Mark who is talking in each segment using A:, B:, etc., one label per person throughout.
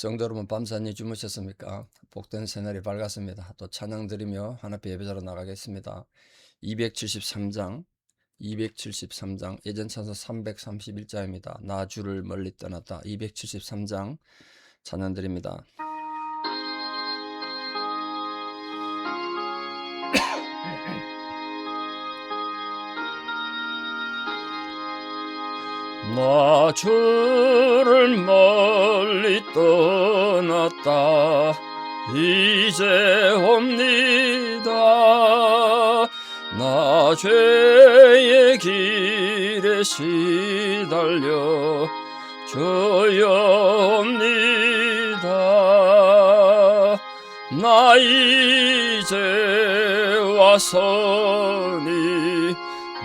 A: 성도 여러분, 밤새니 주무셨습니까? 복된 새날이 밝았습니다. 또 찬양 드리며 하나님 예배자로 나가겠습니다. 273장, 273장, 예전 찬송 331자입니다. 나 주를 멀리 떠났다. 273장 찬양 드립니다. 나 주를 멀리 떠났다. 이제 옵니다. 나 죄의 길에 시달려 저여옵니다. 나 이제 왔으니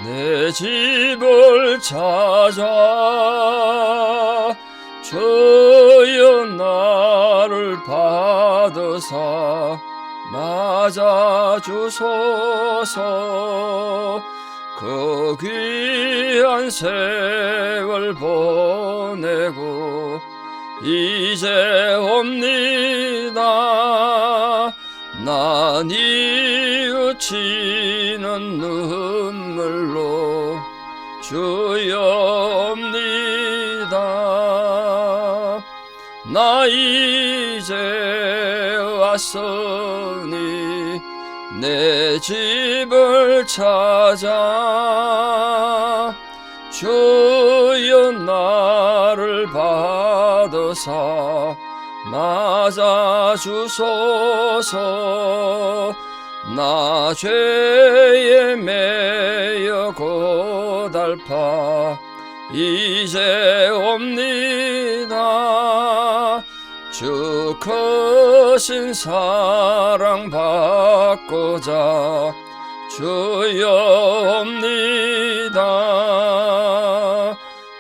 A: 내 집을 찾아 주여 나를 받으사 맞아주소서. 그 귀한 세월 보내고 이제 옵니다. 난 이웃치는 눈물로 주여 옵니다. 나 이제 왔으니 내 집을 찾아 주여 나를 받으사 맞아주소서. 나 죄에 매여 고달파 이제 옵니다. 주 크신 사랑 받고자 주여 옵니다.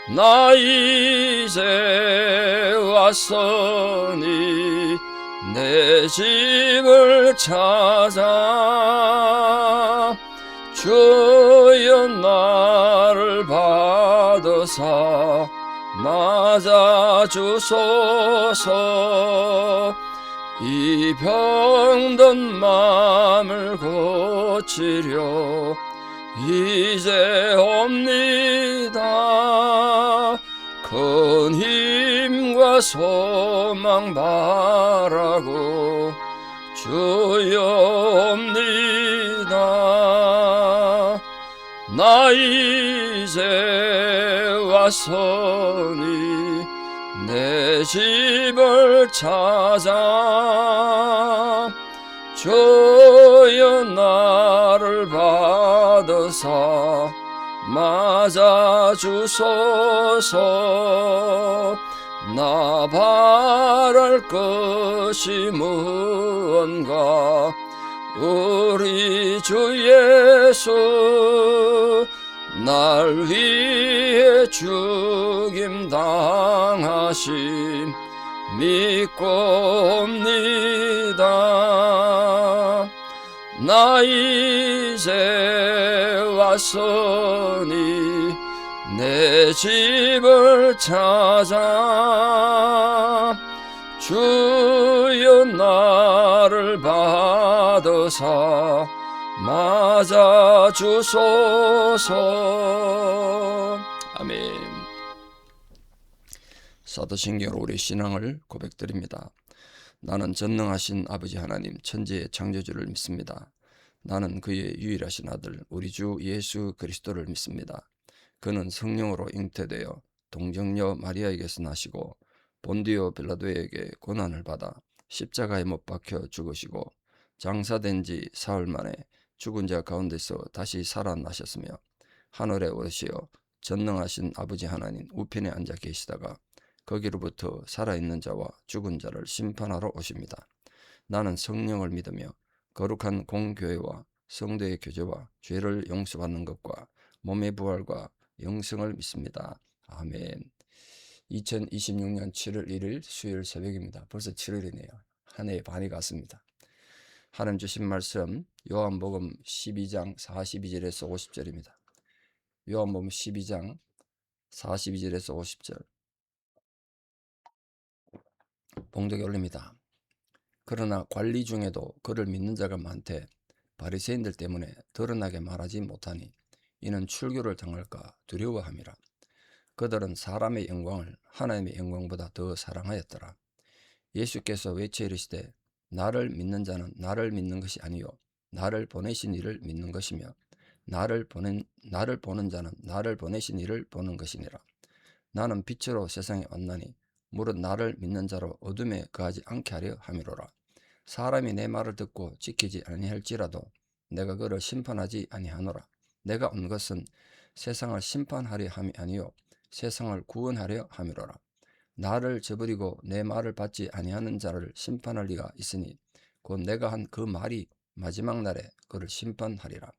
A: 나 이제 왔으니 내 집을 찾아 주여 나를 받으사 맞아주소서. 이 병든 맘을 고치려 이제 옵니다. 큰 힘과 소망 바라고 주여 옵니다. 나 이제 왔으니 내 집을 찾아 주여 나를 받으사 맞아주소서. 나 바랄 것이 무언가 우리 주 예수 날 위해 죽임 당하심 믿고 옵니다. 나 이제 왔으니 내 집을 찾아 주여 나를 받으사 맞아주소서. 아멘. 사도신경으로 우리 신앙을 고백드립니다. 나는 전능하신 아버지 하나님 천지의 창조주를 믿습니다. 나는 그의 유일하신 아들 우리 주 예수 그리스도를 믿습니다. 그는 성령으로 잉태되어 동정녀 마리아에게서 나시고 본디오 빌라도에게 고난을 받아 십자가에 못 박혀 죽으시고 장사된 지 사흘 만에 죽은 자 가운데서 다시 살아나셨으며 하늘에 오르시어 전능하신 아버지 하나님 우편에 앉아 계시다가 거기로부터 살아있는 자와 죽은 자를 심판하러 오십니다. 나는 성령을 믿으며 거룩한 공교회와 성도의 교제와 죄를 용서받는 것과 몸의 부활과 영생을 믿습니다. 아멘. 2026년 7월 1일 수요일 새벽입니다. 벌써 7월이네요. 한 해의 반이 갔습니다. 하나님 주신 말씀 요한복음 12장 42절에서 50절입니다. 요한복음 12장 42절에서 50절. 봉독에 올립니다. 그러나 관리 중에도 그를 믿는 자가 많되 바리새인들 때문에 드러나게 말하지 못하니 이는 출교를 당할까 두려워함이라. 그들은 사람의 영광을 하나님의 영광보다 더 사랑하였더라. 예수께서 외쳐 이르시되 나를 믿는 자는 나를 믿는 것이 아니요 나를 보내신 이를 믿는 것이며 나를 보는 자는 나를 보내신 이를 보는 것이니라. 나는 빛으로 세상에 왔나니 무릇 나를 믿는 자로 어둠에 거하지 않게 하려 함이로라. 사람이 내 말을 듣고 지키지 아니할지라도 내가 그를 심판하지 아니하노라. 내가 온 것은 세상을 심판하려 함이 아니요 세상을 구원하려 함이로라. 나를 저버리고 내 말을 받지 아니하는 자를 심판할 리가 있으니 곧 내가 한 그 말이 마지막 날에 그를 심판하리라.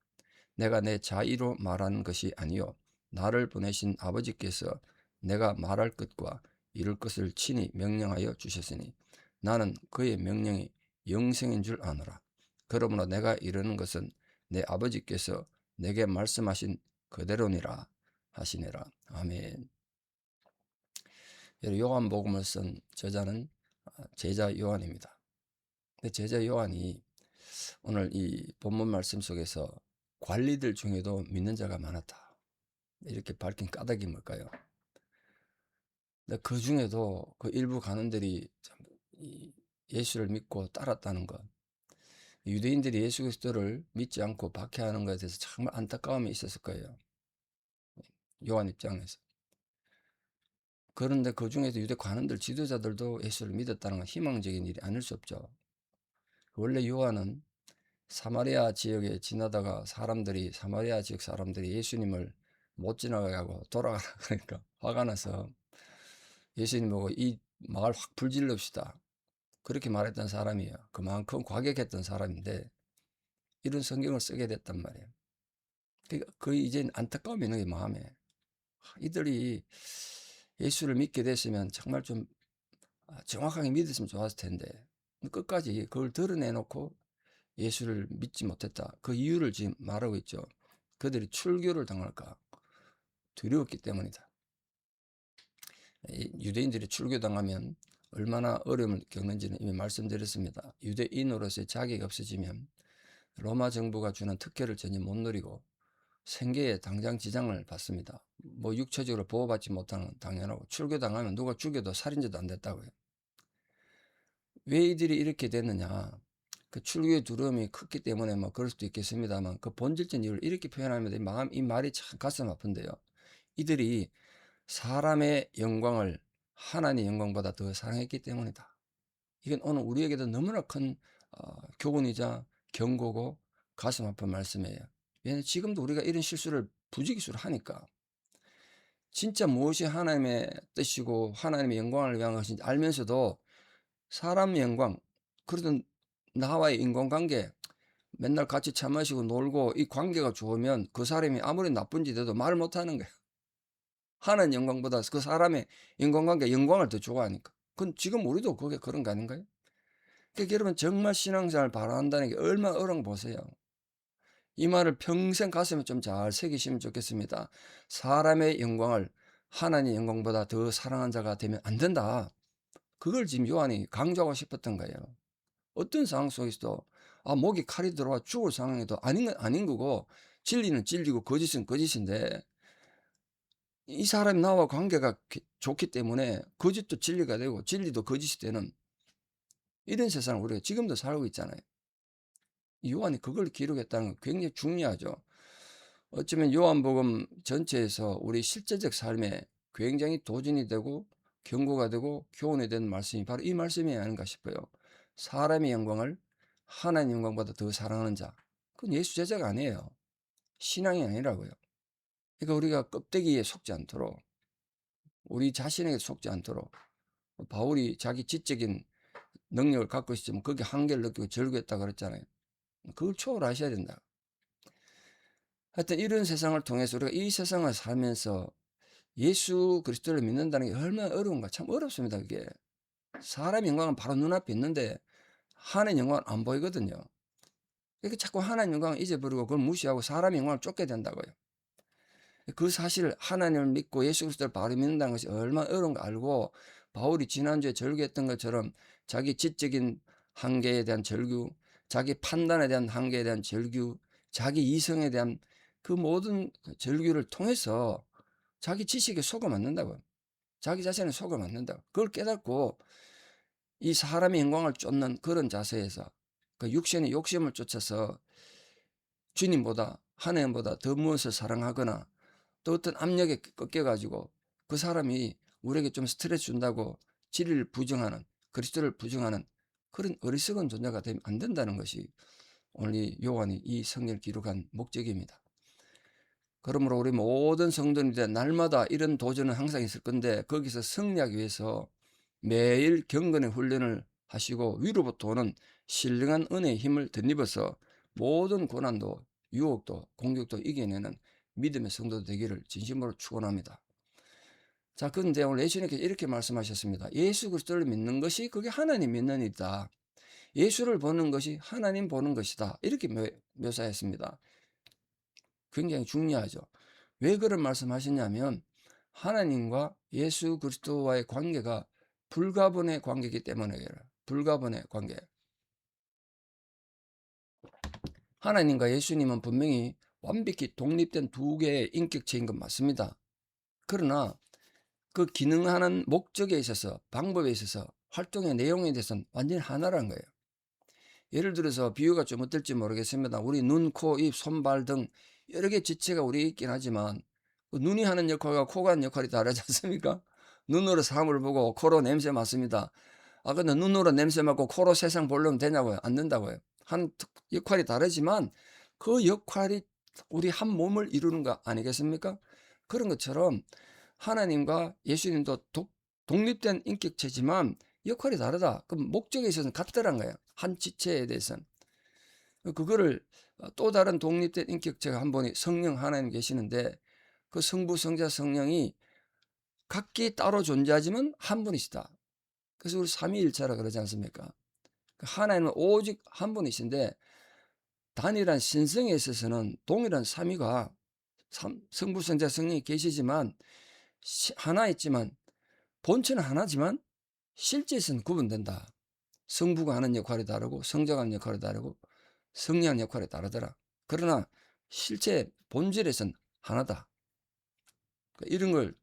A: 내가 내 자의로 말하는 것이 아니요 나를 보내신 아버지께서 내가 말할 것과 이룰 것을 친히 명령하여 주셨으니 나는 그의 명령이 영생인 줄 아노라. 그러므로 내가 이르는 것은 내 아버지께서 내게 말씀하신 그대로니라 하시니라. 아멘. 요한복음을 쓴 저자는 제자 요한입니다. 제자 요한이 오늘 이 본문 말씀 속에서 관리들 중에도 믿는 자가 많았다, 이렇게 밝힌 까닭이 뭘까요? 그 중에도 그 일부 간원들이 예수를 믿고 따랐다는 것, 유대인들이 예수 그리스도를 믿지 않고 박해하는 것에 대해서 정말 안타까움이 있었을 거예요, 요한 입장에서. 그런데 그 중에서 유대 관원들 지도자들도 예수를 믿었다는 건 희망적인 일이 아닐 수 없죠. 원래 요한은 사마리아 지역에 지나다가 사마리아 지역 사람들이 예수님을 못 지나가게 하고 돌아가라 그러니까 화가 나서 예수님 보고 이 마을 확 불질릅시다, 그렇게 말했던 사람이에요. 그만큼 과격했던 사람인데 이런 성경을 쓰게 됐단 말이에요. 그러니까 거의 이제 안타까움이 있는 게 마음에, 이들이 예수를 믿게 됐으면 정말 좀 정확하게 믿었으면 좋았을 텐데 끝까지 그걸 드러내놓고 예수를 믿지 못했다. 그 이유를 지금 말하고 있죠. 그들이 출교를 당할까 두려웠기 때문이다. 유대인들이 출교당하면 얼마나 어려움을 겪는지는 이미 말씀드렸습니다. 유대인으로서의 자격이 없어지면 로마 정부가 주는 특혜를 전혀 못 누리고 생계에 당장 지장을 받습니다. 뭐 육체적으로 보호받지 못하는 건 당연하고, 출교당하면 누가 죽여도 살인죄도 안 됐다고요. 왜 이들이 이렇게 됐느냐? 그 출교의 두려움이 컸기 때문에 뭐 그럴 수도 있겠습니다만 그 본질적인 이유를 이렇게 표현하면 이 말이 참 가슴 아픈데요. 이들이 사람의 영광을 하나님의 영광보다 더 사랑했기 때문이다. 이건 오늘 우리에게도 너무나 큰 교훈이자 경고고 가슴 아픈 말씀이에요. 왜냐하면 지금도 우리가 이런 실수를 부지기수로 하니까, 진짜 무엇이 하나님의 뜻이고 하나님의 영광을 위한 것인지 알면서도 사람의 영광, 그러던 나와의 인간관계, 맨날 같이 차 마시고 놀고 이 관계가 좋으면 그 사람이 아무리 나쁜 짓 해도 말을 못하는 거예요. 하나님 영광보다 그 사람의 인간관계, 영광을 더 좋아하니까. 그건 지금 우리도 그게 그런 거 아닌가요? 그러니까 여러분, 정말 신앙생활을 바란다는 게 얼마나 어려운 거 보세요. 이 말을 평생 가슴에 좀 잘 새기시면 좋겠습니다. 사람의 영광을 하나님의 영광보다 더 사랑한 자가 되면 안 된다. 그걸 지금 요한이 강조하고 싶었던 거예요. 어떤 상황 속에서도 목에 칼이 들어와 죽을 상황에도 아닌 건 아닌 거고, 진리는 진리고 거짓은 거짓인데, 이 사람이 나와 관계가 좋기 때문에 거짓도 진리가 되고 진리도 거짓이 되는 이런 세상을 우리가 지금도 살고 있잖아요. 요한이 그걸 기록했다는 건 굉장히 중요하죠. 어쩌면 요한복음 전체에서 우리 실제적 삶에 굉장히 도전이 되고 경고가 되고 교훈이 되는 말씀이 바로 이 말씀이 아닌가 싶어요. 사람의 영광을 하나님의 영광보다 더 사랑하는 자, 그건 예수 제자가 아니에요. 신앙이 아니라고요. 그러니까 우리가 껍데기에 속지 않도록, 우리 자신에게 속지 않도록, 바울이 자기 지적인 능력을 갖고 있으면 거기에 한계를 느끼고 절구했다 그랬잖아요. 그걸 초월하셔야 된다. 하여튼 이런 세상을 통해서 우리가 이 세상을 살면서 예수 그리스도를 믿는다는 게 얼마나 어려운가. 참 어렵습니다. 그게 사람의 영광은 바로 눈앞에 있는데 하나님의 영광은 안 보이거든요. 그러니까 자꾸 하나님의 영광을 잊어버리고 그걸 무시하고 사람의 영광을 쫓게 된다고요. 그 사실을, 하나님을 믿고 예수 그리스도를 바로 믿는다는 것이 얼마나 어려운 거 알고 바울이 지난주에 절규했던 것처럼 자기 지적인 한계에 대한 절규, 자기 판단에 대한 한계에 대한 절규, 자기 이성에 대한 그 모든 절규를 통해서 자기 지식에 속아 맞는다고요. 자기 자신에 속아 맞는다고. 그걸 깨닫고 이 사람의 영광을 쫓는 그런 자세에서 그 육신의 욕심을 쫓아서 주님보다 하나님보다 더 무엇을 사랑하거나 또 어떤 압력에 꺾여가지고 그 사람이 우리에게 좀 스트레스 준다고 진리를 부정하는, 그리스도를 부정하는 그런 어리석은 존재가 되면 안 된다는 것이 오늘 이 요한이 이 성경을 기록한 목적입니다. 그러므로 우리 모든 성도님들 날마다 이런 도전은 항상 있을 건데 거기서 승리하기 위해서 매일 경건의 훈련을 하시고 위로부터 오는 신령한 은혜의 힘을 덧입어서 모든 고난도 유혹도 공격도 이겨내는 믿음의 성도 되기를 진심으로 축원합니다. 자, 그런데 오늘 예수님께서 이렇게 말씀하셨습니다. 예수 그리스도를 믿는 것이 그게 하나님 믿는 일이다. 예수를 보는 것이 하나님 보는 것이다. 이렇게 묘사했습니다. 굉장히 중요하죠. 왜 그런 말씀하셨냐면 하나님과 예수 그리스도와의 관계가 불가분의 관계이기 때문에 그래요. 불가분의 관계. 하나님과 예수님은 분명히 완벽히 독립된 두 개의 인격체인 건 맞습니다. 그러나 그 기능하는 목적에 있어서 방법에 있어서 활동의 내용에 대해서는 완전히 하나라는 거예요. 예를 들어서 비유가 좀 어떨지 모르겠습니다. 우리 눈, 코, 입, 손발 등 여러 개 지체가 우리에 있긴 하지만 그 눈이 하는 역할과 코가 하는 역할이 다르지 않습니까? 눈으로 사물을 보고 코로 냄새 맡습니다. 근데 눈으로 냄새 맡고 코로 세상 보려면 되냐고요? 안 된다고요. 한 역할이 다르지만 그 역할이 우리 한 몸을 이루는 거 아니겠습니까? 그런 것처럼 하나님과 예수님도 독립된 인격체지만 역할이 다르다. 그럼 목적에 있어서는 같더란 거예요. 한 지체에 대해서는. 그거를 또 다른 독립된 인격체가 한 분이 성령 하나님 계시는데 그 성부, 성자, 성령이 각기 따로 존재하지만 한 분이시다. 그래서 우리 삼위일체라 그러지 않습니까? 하나님은 오직 한 분이신데 단일한 신성에 있어서는 동일한 삼위가 성부, 성자, 성령이 계시지만 하나 있지만 본체는 하나지만 실제에서는 구분된다. 성부가 하는 역할이 다르고 성자가 하는 역할이 다르고 성령이 하는 역할이 다르더라. 그러나 실제 본질에서는 하나다. 이런 걸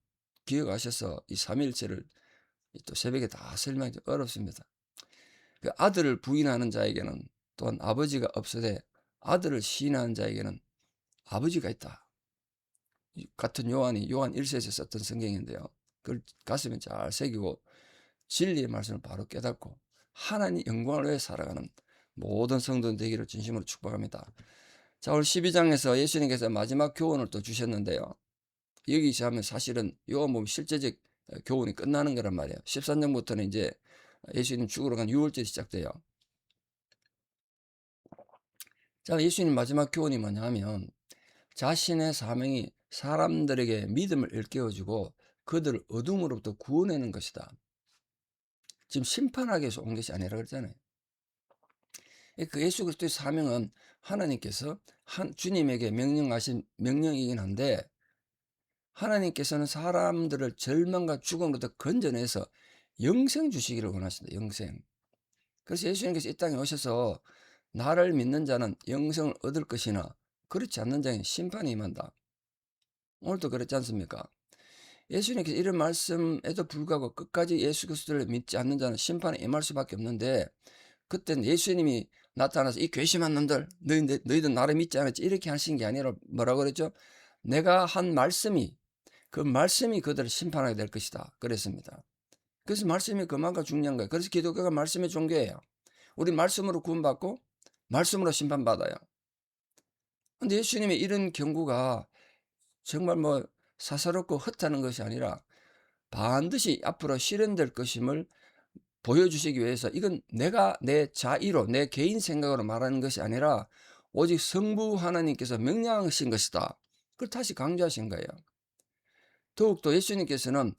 A: 기억하셔서 이 삼위일체를 또 새벽에 다 설명하기 어렵습니다. 아들을 부인하는 자에게는 또한 아버지가 없으되 아들을 시인하는 자에게는 아버지가 있다. 같은 요한 1세에서 썼던 성경인데요. 그걸 가슴에 잘 새기고 진리의 말씀을 바로 깨닫고 하나님 영광을 위해 살아가는 모든 성도들 되기를 진심으로 축복합니다. 자, 오늘 12장에서 예수님께서 마지막 교훈을 또 주셨는데요. 여기서 하면 사실은 요한복음 실제적 교훈이 끝나는 거란 말이에요. 13장부터는 이제 예수님 죽으러 간 6월절이 시작돼요. 자, 예수님 마지막 교훈이 뭐냐 하면 자신의 사명이 사람들에게 믿음을 일깨워주고 그들을 어둠으로부터 구원하는 것이다. 지금 심판하기 위해서 온 것이 아니라 그랬잖아요. 그 예수 그리스도의 사명은 하나님께서 주님에게 명령하신 명령이긴 한데 하나님께서는 사람들을 절망과 죽음으로부터 건져내서 영생 주시기를 원하신다. 영생. 그래서 예수님께서 이 땅에 오셔서 나를 믿는 자는 영생을 얻을 것이나 그렇지 않는 자에게는 심판이 임한다. 오늘도 그렇지 않습니까? 예수님께서 이런 말씀에도 불구하고 끝까지 예수 그리스도를 믿지 않는 자는 심판에 임할 수밖에 없는데 그때는 예수님이 나타나서 이 괘씸한 놈들 너희들 나를 믿지 않았지 이렇게 하신 게 아니라 뭐라고 그랬죠? 내가 한 말씀이 그 말씀이 그들을 심판하게 될 것이다 그랬습니다. 그래서 말씀이 그만큼 중요한 거예요. 그래서 기독교가 말씀의 종교예요. 우리 말씀으로 구원받고 말씀으로 심판받아요. 근데 예수님의 이런 경고가 정말 뭐 사사롭고 헛하는 것이 아니라 반드시 앞으로 실현될 것임을 보여주시기 위해서 이건 내가 내 자의로 내 개인 생각으로 말하는 것이 아니라 오직 성부 하나님께서 명령하신 것이다. 그걸 다시 강조하신 거예요. 더욱더 예수님께서는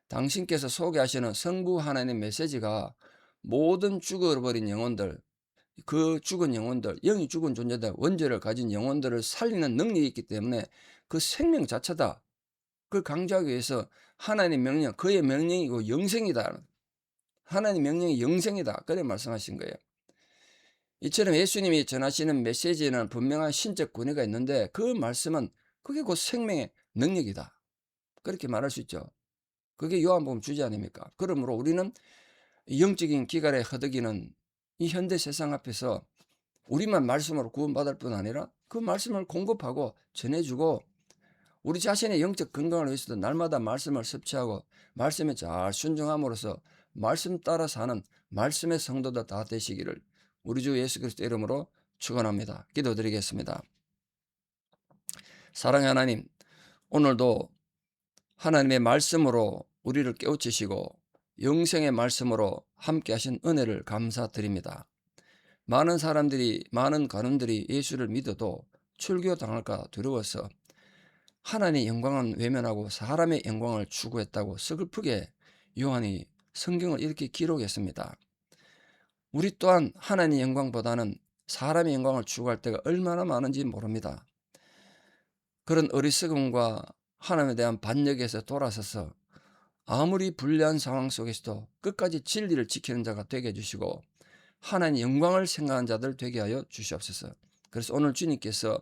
A: 당신께서 소개하시는 성부 하나님 메시지가 모든 죽어버린 영혼들, 그 죽은 영혼들, 영이 죽은 존재들, 원죄를 가진 영혼들을 살리는 능력이 있기 때문에 그 생명 자체다. 그걸 강조하기 위해서 하나님 명령, 그의 명령이고 영생이다. 하나님 명령이 영생이다. 그래 말씀하신 거예요. 이처럼 예수님이 전하시는 메시지에는 분명한 신적 권위가 있는데 그 말씀은 그게 곧 생명의 능력이다. 그렇게 말할 수 있죠. 그게 요한복음 주제 아닙니까? 그러므로 우리는 영적인 기갈에 허덕이는 이 현대 세상 앞에서 우리만 말씀으로 구원받을 뿐 아니라 그 말씀을 공급하고 전해주고 우리 자신의 영적 건강을 위해서도 날마다 말씀을 섭취하고 말씀에 잘 순종함으로써 말씀 따라 사는 말씀의 성도들 다 되시기를 우리 주 예수 그리스도 이름으로 축원합니다. 기도드리겠습니다. 사랑의 하나님, 오늘도 하나님의 말씀으로 우리를 깨우치시고 영생의 말씀으로 함께 하신 은혜를 감사드립니다. 많은 사람들이, 많은 관원들이 예수를 믿어도 출교당할까 두려워서 하나님의 영광은 외면하고 사람의 영광을 추구했다고 서글프게 요한이 성경을 이렇게 기록했습니다. 우리 또한 하나님의 영광보다는 사람의 영광을 추구할 때가 얼마나 많은지 모릅니다. 그런 어리석음과 하나님에 대한 반역에서 돌아서서 아무리 불리한 상황 속에서도 끝까지 진리를 지키는 자가 되게 해주시고 하나님의 영광을 생각하는 자들 되게 하여 주시옵소서. 그래서 오늘 주님께서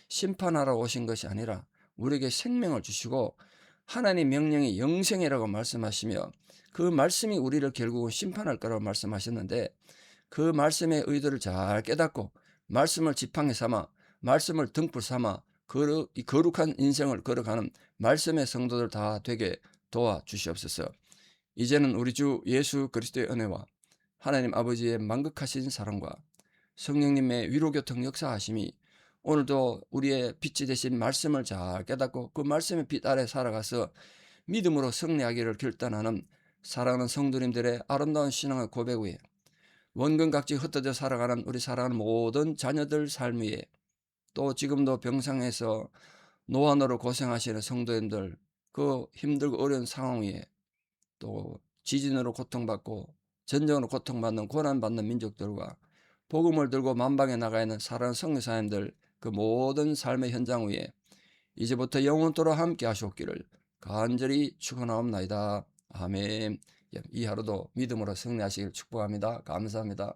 A: 심판하러 오신 것이 아니라 우리에게 생명을 주시고 하나님의 명령이 영생이라고 말씀하시며 그 말씀이 우리를 결국은 심판할 거라고 말씀하셨는데 그 말씀의 의도를 잘 깨닫고 말씀을 지팡이 삼아 말씀을 등불 삼아 거룩한 인생을 걸어가는 말씀의 성도들 다 되게 도와주시옵소서. 이제는 우리 주 예수 그리스도의 은혜와 하나님 아버지의 만극하신 사랑과 성령님의 위로교통 역사하심이 오늘도 우리의 빛이 되신 말씀을 잘 깨닫고 그 말씀의 빛 아래 살아가서 믿음으로 승리하기를 결단하는 사랑하는 성도님들의 아름다운 신앙의 고백 위에 원근각지 흩어져 살아가는 우리 사랑하는 모든 자녀들 삶 위에 또 지금도 병상에서 노안으로 고생하시는 성도님들 그 힘들고 어려운 상황 위에 또 지진으로 고통받고 전쟁으로 고통받는 고난받는 민족들과 복음을 들고 만방에 나가 있는 사랑하는 성교사님들 그 모든 삶의 현장 위에 이제부터 영원토록 함께 하시옵기를 간절히 축원하옵나이다. 아멘. 이 하루도 믿음으로 승리하시길 축복합니다. 감사합니다.